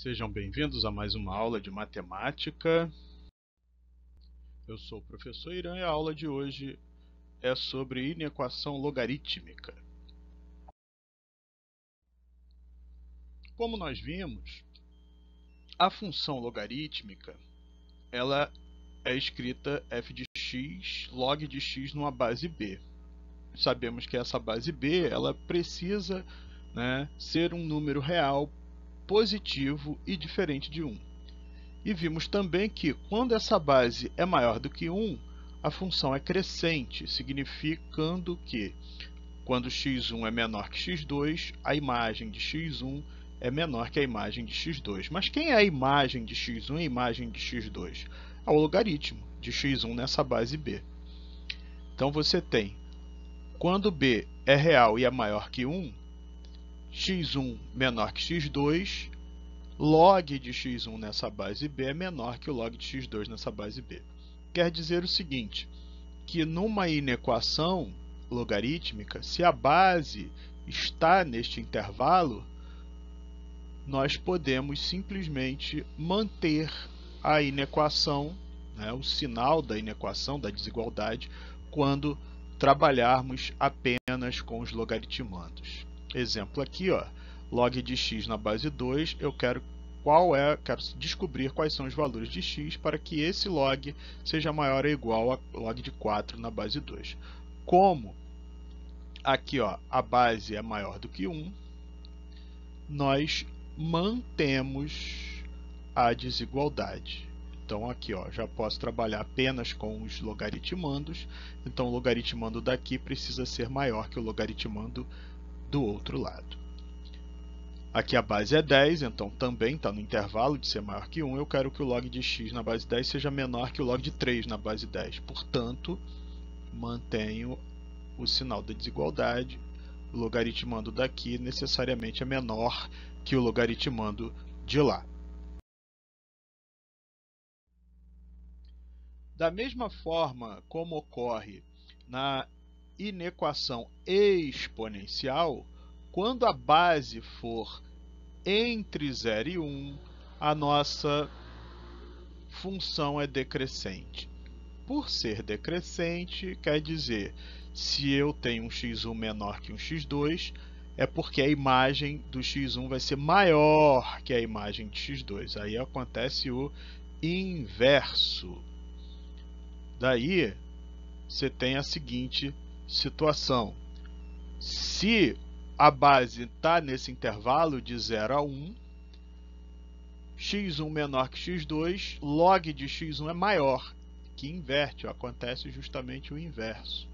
Sejam bem-vindos a mais uma aula de matemática. Eu sou o professor Irã e a aula de hoje é sobre inequação logarítmica. Como nós vimos, a função logarítmica ela é escrita f de x log de x numa base b. Sabemos que essa base b ela precisa, ser um número real, positivo e diferente de 1. E vimos também que quando essa base é maior do que 1, a função é crescente, significando que quando x1 é menor que x2, a imagem de x1 é menor que a imagem de x2. Mas quem é a imagem de x1 e a imagem de x2? É o logaritmo de x1 nessa base b. Então você tem, quando b é real e é maior que 1, x1 menor que x2, log de x1 nessa base b é menor que o log de x2 nessa base b. Quer dizer o seguinte, que numa inequação logarítmica, se a base está neste intervalo, nós podemos simplesmente manter a inequação, o sinal da inequação, da desigualdade, quando trabalharmos apenas com os logaritmandos. Exemplo aqui, log de x na base 2, eu quero descobrir quais são os valores de x para que esse log seja maior ou igual a log de 4 na base 2. Como aqui a base é maior do que 1, nós mantemos a desigualdade. Então aqui já posso trabalhar apenas com os logaritmandos, então o logaritmando daqui precisa ser maior que o logaritmando do outro lado. Aqui a base é 10, então também está no intervalo de ser maior que 1. Eu quero que o log de x na base 10 seja menor que o log de 3 na base 10. Portanto, mantenho o sinal da desigualdade. O logaritmando daqui necessariamente é menor que o logaritmando de lá. Da mesma forma como ocorre na inequação exponencial, quando a base for entre 0 e 1, a nossa função é decrescente. Por ser decrescente, quer dizer, se eu tenho um x1 menor que um x2, é porque a imagem do x1 vai ser maior que a imagem de x2. Aí acontece o inverso. Daí, você tem a seguinte situação. Se a base está nesse intervalo de 0 a 1, x1 menor que x2, log de x1 é maior, que inverte, acontece justamente o inverso.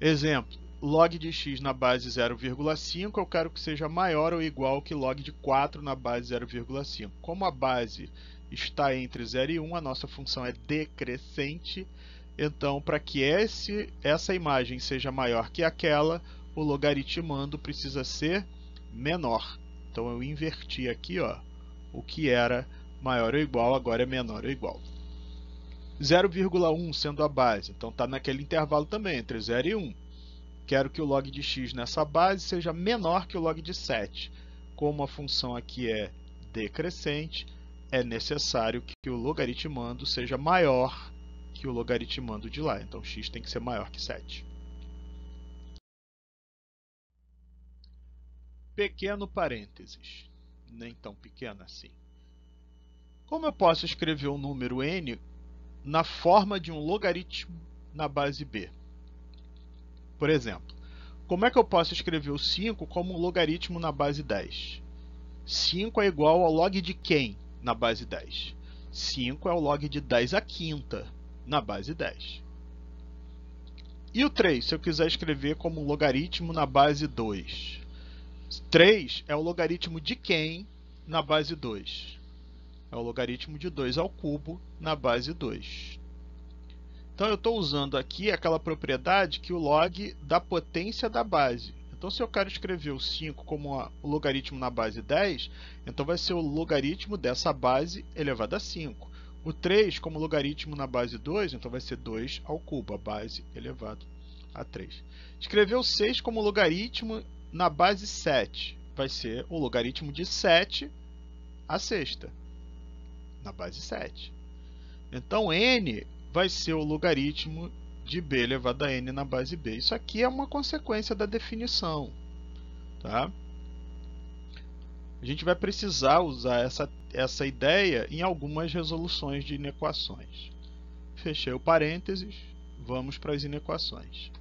Exemplo, log de x na base 0,5, eu quero que seja maior ou igual que log de 4 na base 0,5. Como a base está entre 0 e 1, a nossa função é decrescente, então para que essa imagem seja maior que aquela, o logaritmando precisa ser menor. Então eu inverti aqui, o que era maior ou igual, agora é menor ou igual. 0,1 sendo a base, então está naquele intervalo também, entre 0 e 1. Quero que o log de x nessa base seja menor que o log de 7. Como a função aqui é decrescente, é necessário que o logaritmando seja maior que o logaritmando de lá. Então x tem que ser maior que 7. Pequeno parênteses, nem tão pequeno assim. Como eu posso escrever o número n na forma de um logaritmo na base b? Por exemplo, como é que eu posso escrever o 5 como um logaritmo na base 10? 5 é igual ao log de quem na base 10? 5 é o log de 10 à quinta na base 10. E o 3, se eu quiser escrever como um logaritmo na base 2? 3 é o logaritmo de quem na base 2? É o logaritmo de 2 ao cubo na base 2. Então eu estou usando aqui aquela propriedade que o log da potência da base. Então se eu quero escrever o 5 como o logaritmo na base 10, então vai ser o logaritmo dessa base elevado a 5. O 3 como logaritmo na base 2, então vai ser 2 ao cubo, a base elevado a 3. Escrever o 6 como logaritmo na base 7, vai ser o logaritmo de 7 a sexta, na base 7. Então, n vai ser o logaritmo de b elevado a n na base b. Isso aqui é uma consequência da definição. Tá? A gente vai precisar usar essa ideia em algumas resoluções de inequações. Fechei o parênteses, vamos para as inequações.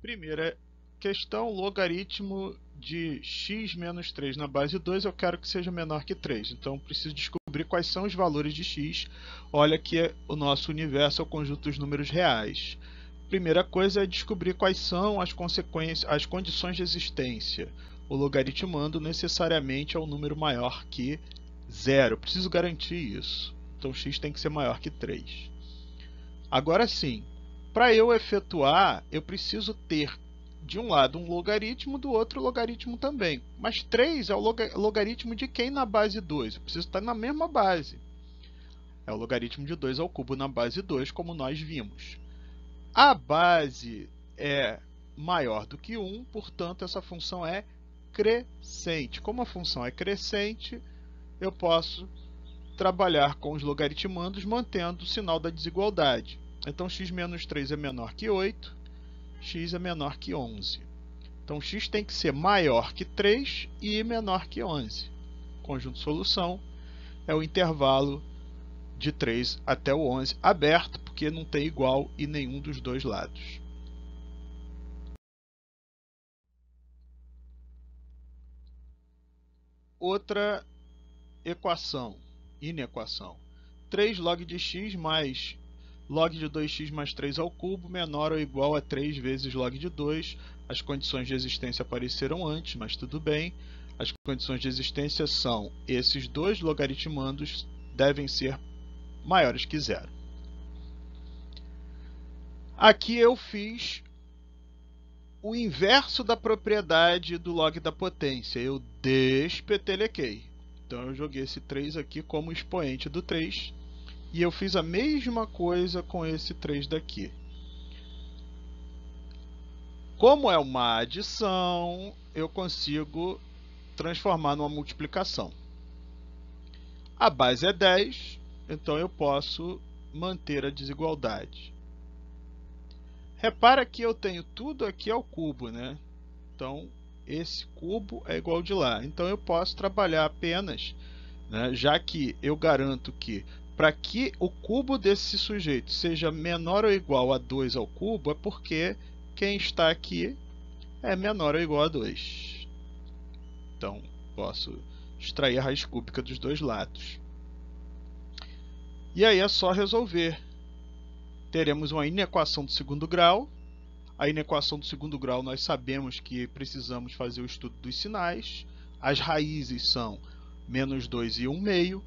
Primeira questão, logaritmo de x menos 3 na base 2, eu quero que seja menor que 3. Então, preciso descobrir quais são os valores de x. Olha que o nosso universo é o conjunto dos números reais. Primeira coisa é descobrir quais são as consequências, as condições de existência. O logaritmando necessariamente é um número maior que 0. Eu preciso garantir isso. Então, x tem que ser maior que 3. Agora sim, para eu efetuar, eu preciso ter de um lado um logaritmo, do outro logaritmo também. Mas 3 é o logaritmo de quem na base 2? Eu preciso estar na mesma base. É o logaritmo de 2 ao cubo na base 2, como nós vimos. A base é maior do que 1, portanto, essa função é crescente. Como a função é crescente, eu posso trabalhar com os logaritmandos mantendo o sinal da desigualdade. Então, x menos 3 é menor que 8, x é menor que 11. Então, x tem que ser maior que 3 e menor que 11. Conjunto solução é o intervalo de 3 até o 11, aberto, porque não tem igual em nenhum dos dois lados. Outra equação, inequação. 3 log de x mais log de 2x mais 3 ao cubo menor ou igual a 3 vezes log de 2. As condições de existência apareceram antes, mas tudo bem. As condições de existência são esses dois logaritmandos devem ser maiores que zero. Aqui eu fiz o inverso da propriedade do log da potência. Eu despetelequei. Então eu joguei esse 3 aqui como expoente do 3. E eu fiz a mesma coisa com esse 3 daqui. Como é uma adição, eu consigo transformar numa multiplicação. A base é 10, então eu posso manter a desigualdade. Repara que eu tenho tudo aqui ao cubo, né? Então, esse cubo é igual de lá. Então, eu posso trabalhar apenas, né, já que eu garanto que para que o cubo desse sujeito seja menor ou igual a 2 ao cubo, é porque quem está aqui é menor ou igual a 2. Então, posso extrair a raiz cúbica dos dois lados. E aí é só resolver. Teremos uma inequação do segundo grau. A inequação do segundo grau nós sabemos que precisamos fazer o estudo dos sinais. As raízes são menos 2 e 1 meio.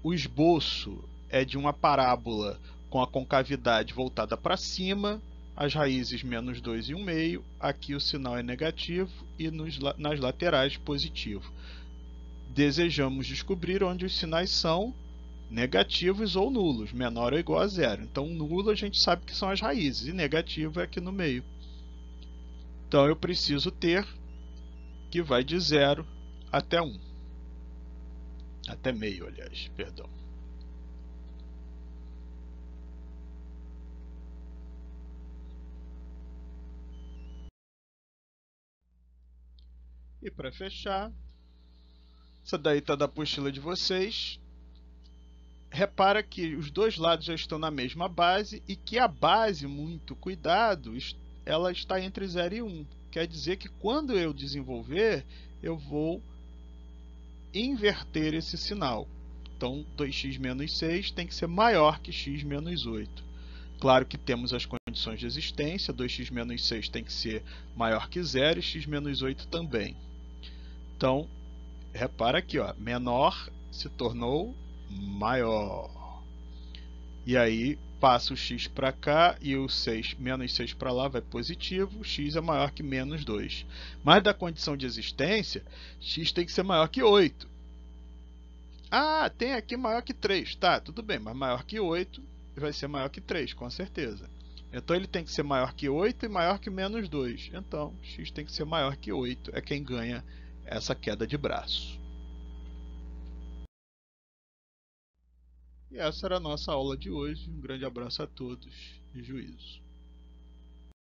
O esboço é de uma parábola com a concavidade voltada para cima. As raízes menos 2 e 1 meio. Aqui o sinal é negativo e nas laterais positivo. Desejamos descobrir onde os sinais são negativos ou nulos, menor ou igual a zero. Então, nulo a gente sabe que são as raízes, e negativo é aqui no meio. Então, eu preciso ter que vai de 0 até 1. Até meio, aliás, perdão. E para fechar, essa daí está da apostila de vocês. Repara que os dois lados já estão na mesma base e que a base, muito cuidado, ela está entre 0 e 1. Quer dizer que quando eu desenvolver, eu vou inverter esse sinal. Então, 2x menos 6 tem que ser maior que x menos 8. Claro que temos as condições de existência, 2x menos 6 tem que ser maior que 0 e x menos 8 também. Então, repara aqui, ó, menor se tornou maior. E aí passa o x para cá e o 6, menos 6 para lá vai positivo, x é maior que menos 2. Mas da condição de existência, x tem que ser maior que 8. Ah, tem aqui maior que 3. Tá, tudo bem, mas maior que 8 vai ser maior que 3, com certeza. Então ele tem que ser maior que 8 e maior que menos 2. Então x tem que ser maior que 8. É quem ganha essa queda de braço. E essa era a nossa aula de hoje. Um grande abraço a todos e juízo.